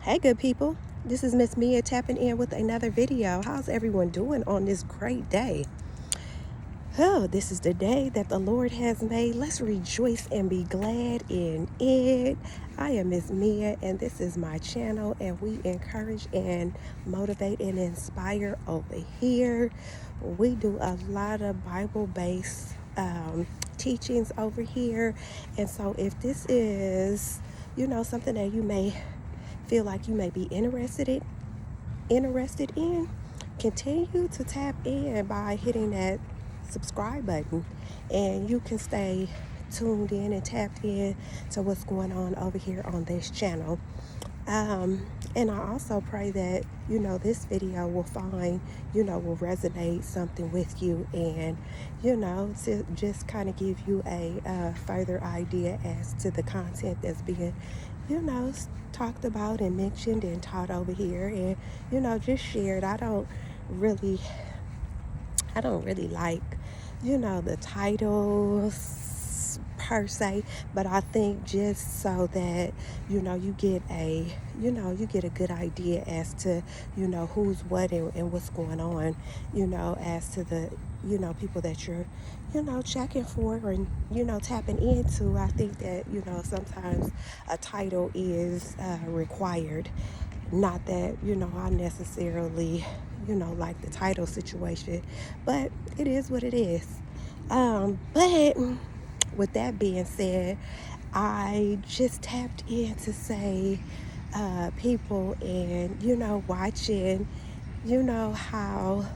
Hey, good people. This is Miss Mia tapping in with another video. How's everyone doing on this great day? Oh, this is the day that the Lord has made. Let's rejoice and be glad in it. I am Miss Mia, and this is my channel, and we encourage and motivate and inspire over here. We do a lot of Bible-based teachings over here, and so if this is, something that you may feel like you may be interested in, continue to tap in by hitting that subscribe button, and you can stay tuned in and tapped in to what's going on over here on this channel. And I also pray that this video will will resonate something with you, and to just kind of give you a further idea as to the content that's being talked about and mentioned and taught over here, and just shared. I don't really like the titles per se, but I think just so that you get a good idea as to who's what and what's going on, as to the people that you're checking for and tapping into. I think that sometimes a title is required. Not that I necessarily like the title situation, but it is what it is. But with that being said, I just tapped in to say, people, and watching how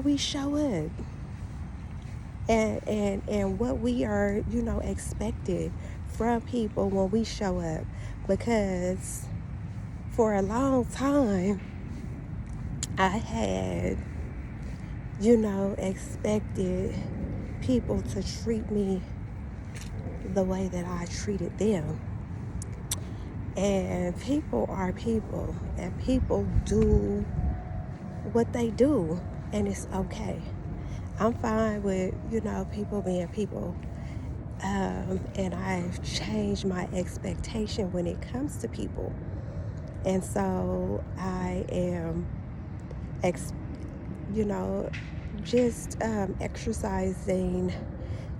we show up, and what we are expected from people when we show up, because for a long time I had expected people to treat me the way that I treated them. And people are people, and people do what they do, and it's okay. I'm fine with people being people, and I've changed my expectation when it comes to people. And so I am just exercising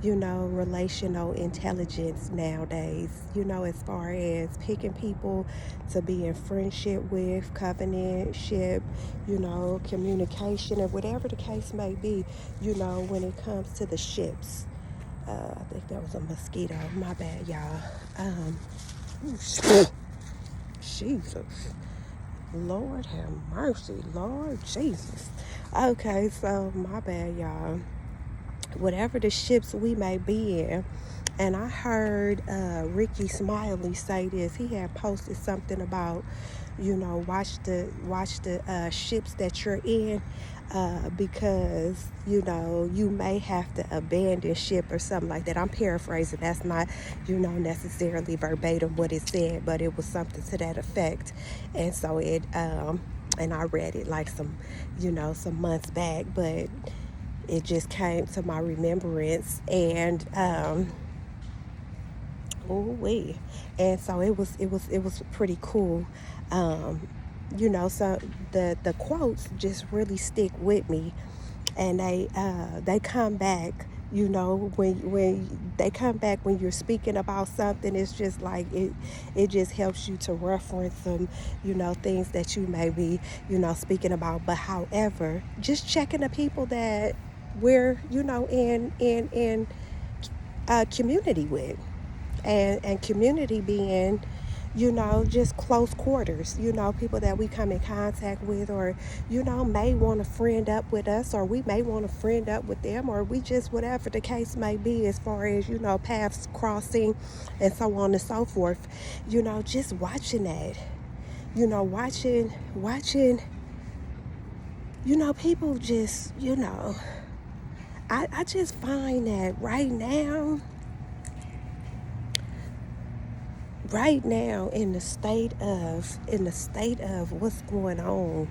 relational intelligence nowadays, as far as picking people to be in friendship with, covenantship, communication, or whatever the case may be, when it comes to the ships. I think that was a mosquito. My bad, y'all. Jesus. Lord have mercy. Lord Jesus. Okay, so my bad, y'all. Whatever the ships we may be in. And I heard Ricky Smiley say this. He had posted something about, watch the ships that you're in, because you may have to abandon ship or something like that. I'm paraphrasing. That's not necessarily verbatim what it said, but it was something to that effect. And so it and I read it like some months back, but it just came to my remembrance, and and so it was pretty cool. So the quotes just really stick with me, and they come back. When they come back when you're speaking about something, it's just like it just helps you to reference some things that you may be speaking about. But however, just checking the people that we're in community with, and community being just close quarters, people that we come in contact with, or may want to friend up with us, or we may want to friend up with them, or we just, whatever the case may be, as far as paths crossing and so on and so forth. Just watching that, watching people just I just find that right now in the state of what's going on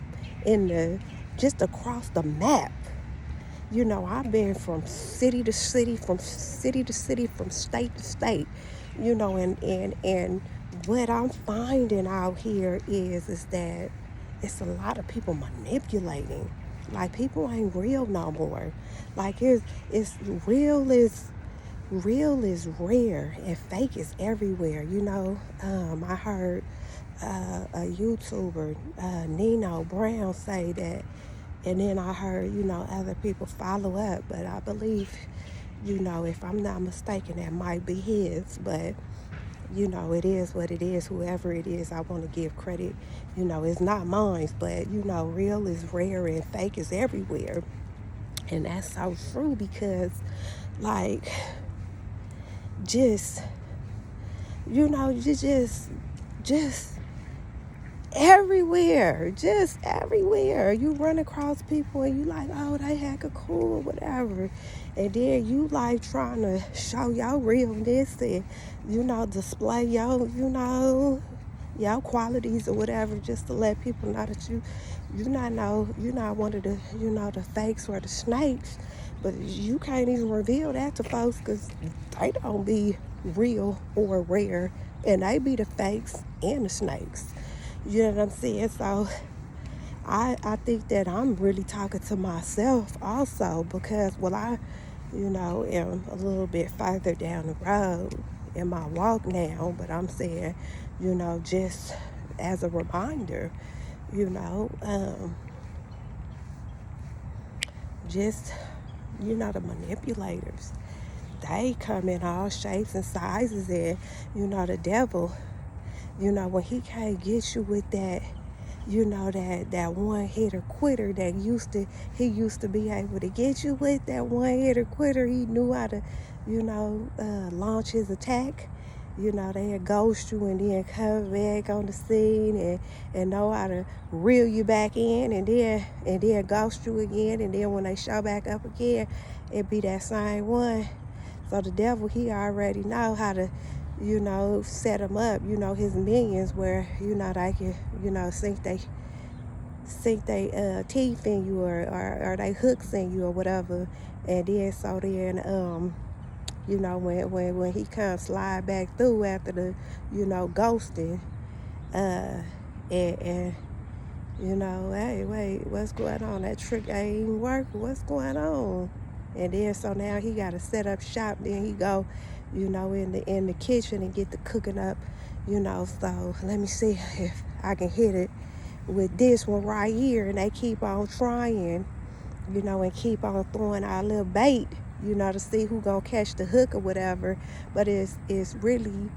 just across the map. I've been from city to city, from state to state, and what I'm finding out here is that it's a lot of people manipulating. Like people ain't real no more. Like it's real is real is rare and fake is everywhere. I heard a YouTuber, Nino Brown, say that, and then I heard other people follow up. But I believe, if I'm not mistaken, that might be his. But it is what it is. Whoever it is, I want to give credit. It's not mine, but real is rare and fake is everywhere. And that's so true because, like, just, just just everywhere. You run across people and you like, oh, they hack a cool or whatever. And then you like trying to show your realness and, display your qualities or whatever, just to let people know that you're not one of the, the fakes or the snakes. But you can't even reveal that to folks because they don't be real or rare, and they be the fakes and the snakes. You know what I'm saying? So I think that I'm really talking to myself also because, well, I, am a little bit further down the road in my walk now, but I'm saying, just as a reminder, just, the manipulators, they come in all shapes and sizes, and, the devil, when he can't get you with that, that one hitter quitter that he used to be able to get you with that one hitter quitter. He knew how to, launch his attack. They ghost you and then come back on the scene and know how to reel you back in and then ghost you again, and then when they show back up again, it be that same one. So the devil, he already know how to, set them up, his minions, where, they can, sink they teeth in you or they hooks in you or whatever. And then when he comes slide back through after the, ghosting, and hey, wait, what's going on? That trick ain't even working. What's going on? And then so now he got to set up shop. Then he go, in the kitchen and get the cooking up, So let me see if I can hit it with this one right here. And they keep on trying, and keep on throwing our little bait, to see who gonna catch the hook or whatever. But it's really,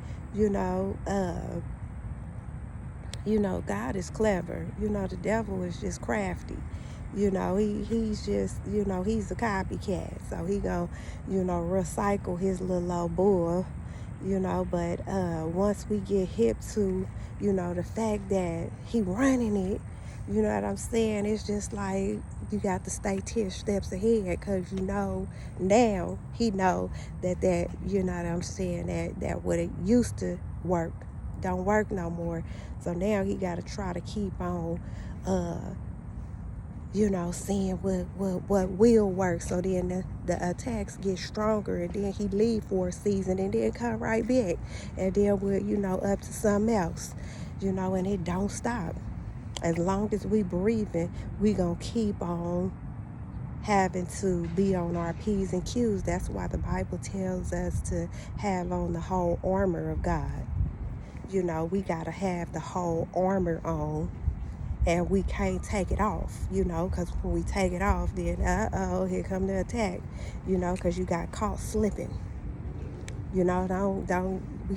God is clever. The devil is just crafty. He's just, he's a copycat. So he gonna, recycle his little old bull, but once we get hip to, the fact that he running it, you know what I'm saying? It's just like you got to stay 10 steps ahead because now he know that you know what I'm saying, that what it used to work don't work no more. So now he got to try to keep on, seeing what will work. So then the attacks get stronger, and then he leave for a season and then come right back. And then we're, up to something else, and it don't stop. As long as we breathing, we gonna keep on having to be on our P's and Q's. That's why the Bible tells us to have on the whole armor of God. We gotta have the whole armor on, and we can't take it off, because when we take it off, then here come the attack, because you got caught slipping. We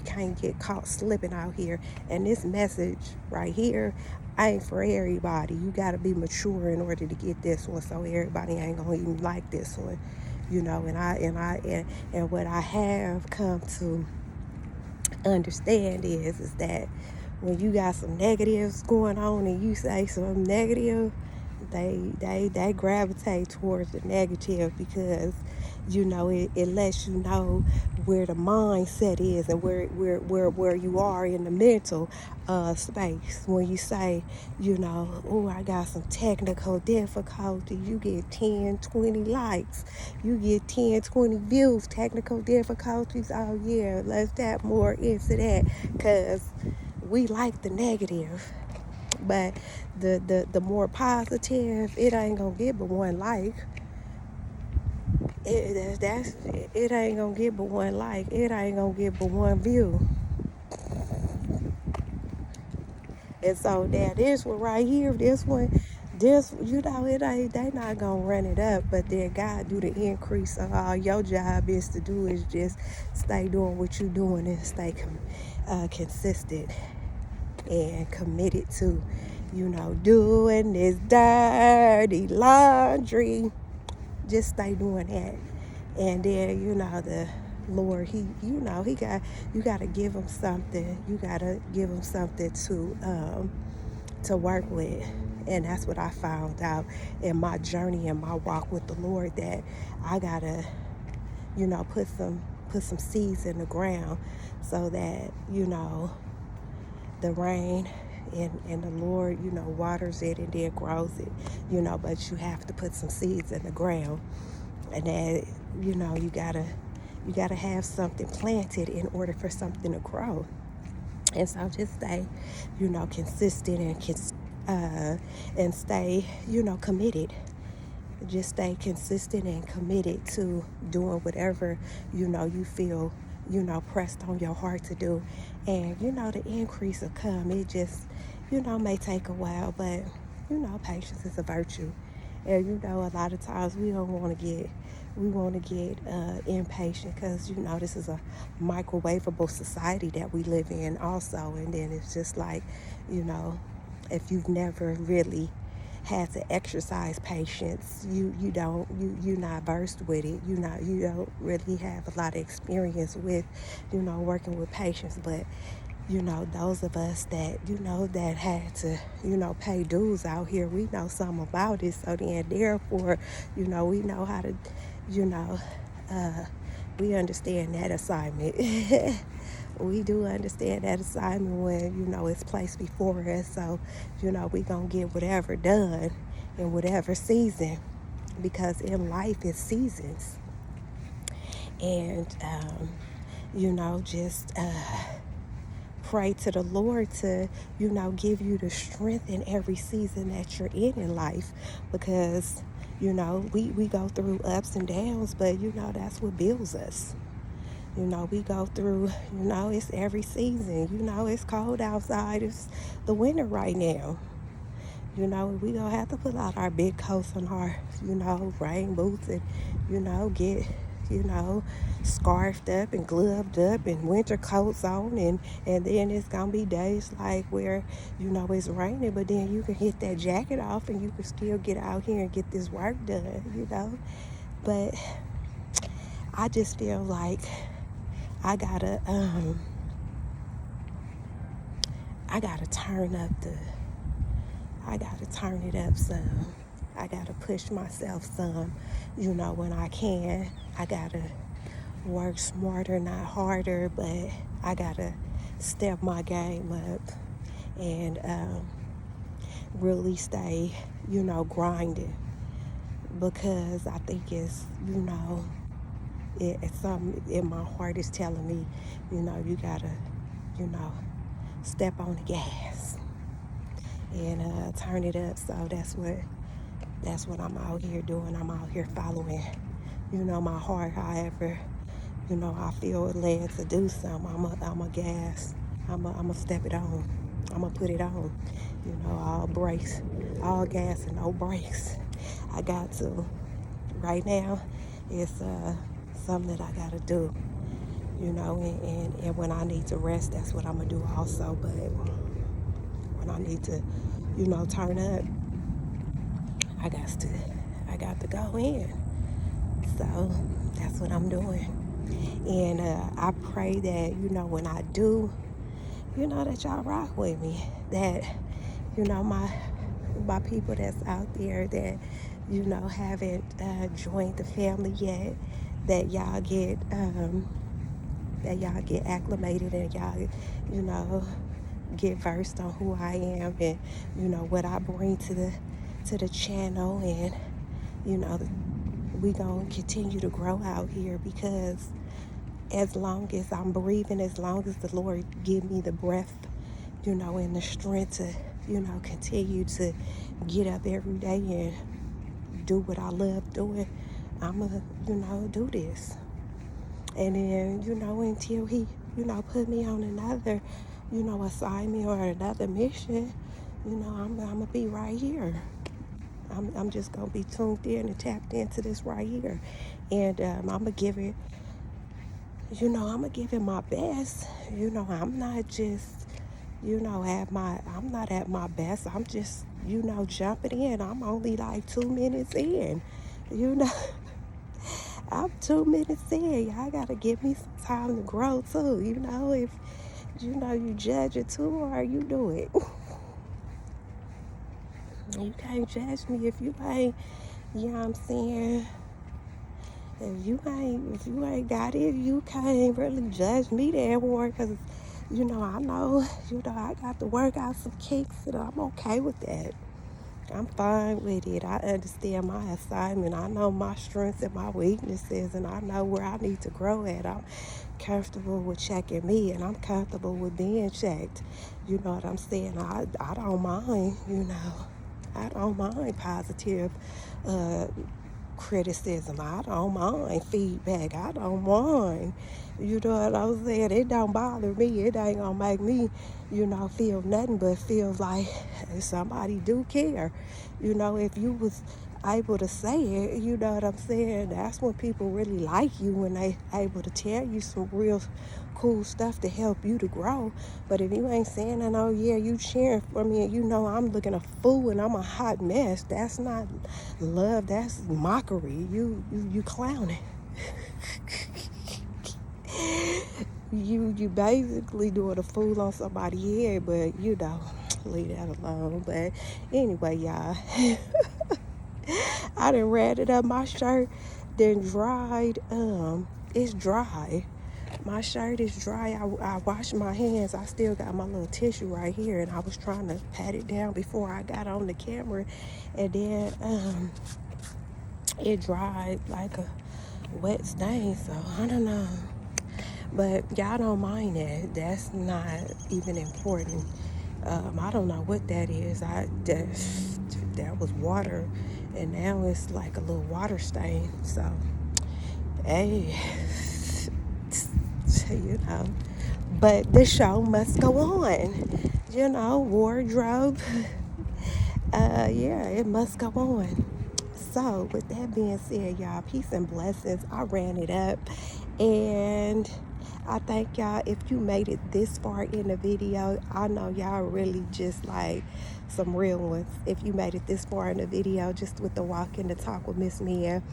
can't get caught slipping out here. And this message right here ain't for everybody. You got to be mature in order to get this one. So everybody ain't gonna even like this one, and what I have come to understand is that when you got some negatives going on and you say some negative, they gravitate towards the negative because it lets you know where the mindset is and where you are in the mental space. When you say, oh, I got some technical difficulty, you get 10, 20 likes, you get 10, 20 views. Technical difficulties, oh yeah, let's tap more into that, because we like the negative. But the more positive, it ain't gonna get but one like. It ain't gonna get but one like. It ain't gonna get but one view. And so now this one right here, it ain't, they not gonna run it up, but then God do the increase. So all your job is to do is just stay doing what you doing and stay consistent and committed to, doing this dirty laundry. Just stay doing that. And then, the Lord, you gotta give him something. You gotta give him something to work with. And that's what I found out in my journey and my walk with the Lord, that I gotta, put some seeds in the ground, so that, the rain and the Lord, waters it and then grows it, but you have to put some seeds in the ground. And that, you gotta have something planted in order for something to grow. And so just stay, consistent and stay, committed. Just stay consistent and committed to doing whatever, you feel, pressed on your heart to do. And, the increase will come. It just, may take a while, but, patience is a virtue. And, a lot of times we want to get impatient, because, this is a microwavable society that we live in also. And then it's just like, if you've never really had to exercise patience, you're not versed with it. You don't really have a lot of experience with, working with patience. But those of us that, that had to, pay dues out here, we know something about it. So then, therefore, we know how to, we understand that assignment. We do understand that assignment when, it's placed before us. So, we gonna get whatever done in whatever season, because in life it's seasons. And, just pray to the Lord to, give you the strength in every season that you're in life, because, we go through ups and downs, but, that's what builds us. We go through, it's every season. It's cold outside. It's the winter right now. We gonna have to pull out our big coats and our, rain boots, and, get, scarfed up and gloved up and winter coats on. And then it's gonna be days like where, it's raining, but then you can hit that jacket off and you can still get out here and get this work done, But I just feel like I gotta turn it up some. I gotta push myself some, when I can. I gotta work smarter, not harder, but I gotta step my game up and really stay, grinding, because I think it's, it's something in my heart is telling me, you gotta, step on the gas and turn it up. So that's what I'm out here doing. I'm out here following, my heart. However, I feel led to do something, I'm a gas. I'm a step it on. I'm gonna put it on. All gas and no brakes. I got to. Right now, it's something that I gotta do. And when I need to rest, that's what I'm gonna do also. But when I need to, turn up, I got to go in. So that's what I'm doing. And I pray that, when I do, that y'all rock with me. That, my people that's out there that, haven't joined the family yet, that y'all get acclimated, and y'all, you know, get versed on who I am, and what I bring to the channel. And you know we gonna continue to grow out here, because as long as I'm breathing, as long as the Lord give me the breath, and the strength to, continue to get up every day and do what I love doing, I'ma, do this. And then, until he, put me on another, assignment or another mission, I'm gonna be right here. I'm just gonna be tuned in and tapped into this right here. And I'm gonna give it, I'm gonna give it my best. I'm not just, I'm not at my best. I'm just, jumping in. I'm only like 2 minutes in, you know. I'm 2 minutes in. Y'all gotta give me some time to grow too. If you judge it too hard, you do it. You can't judge me if you ain't, you know what I'm saying? If you ain't got it, you can't really judge me that hard, because, I know, I got to work out some kinks, and I'm okay with that. I'm fine with it. I understand my assignment. I know my strengths and my weaknesses, and I know where I need to grow at. I'm comfortable with checking me, and I'm comfortable with being checked. You know what I'm saying? I don't mind, I don't mind positive criticism. I don't mind feedback. I don't mind. You know what I'm saying? It don't bother me. It ain't gonna make me, feel nothing but feel like somebody do care. If you was able to say it, you know what I'm saying? That's when people really like you, when they able to tell you some real cool stuff to help you to grow. But if you ain't saying that, oh yeah, you cheering for me, and I'm looking a fool and I'm a hot mess, that's not love, that's mockery. You clowning. you basically doing a fool on somebody's head, but leave that alone. But anyway, y'all, I done ratted up my shirt, then dried. It's dry. My shirt is dry. I washed my hands. I still got my little tissue right here, and I was trying to pat it down before I got on the camera, and then it dried like a wet stain. So I don't know, but y'all don't mind that. That's not even important. I don't know what that is. That was water, and now it's like a little water stain. So hey. But the show must go on. Wardrobe. Yeah, it must go on. So with that being said, y'all, peace and blessings. I ran it up, and I thank y'all. If you made it this far in the video, I know y'all really just like some real ones. If you made it this far in the video, just with the walk and the talk with Miss Mia.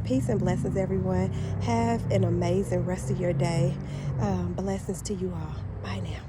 Peace and blessings, everyone. Have an amazing rest of your day. Blessings to you all. Bye now.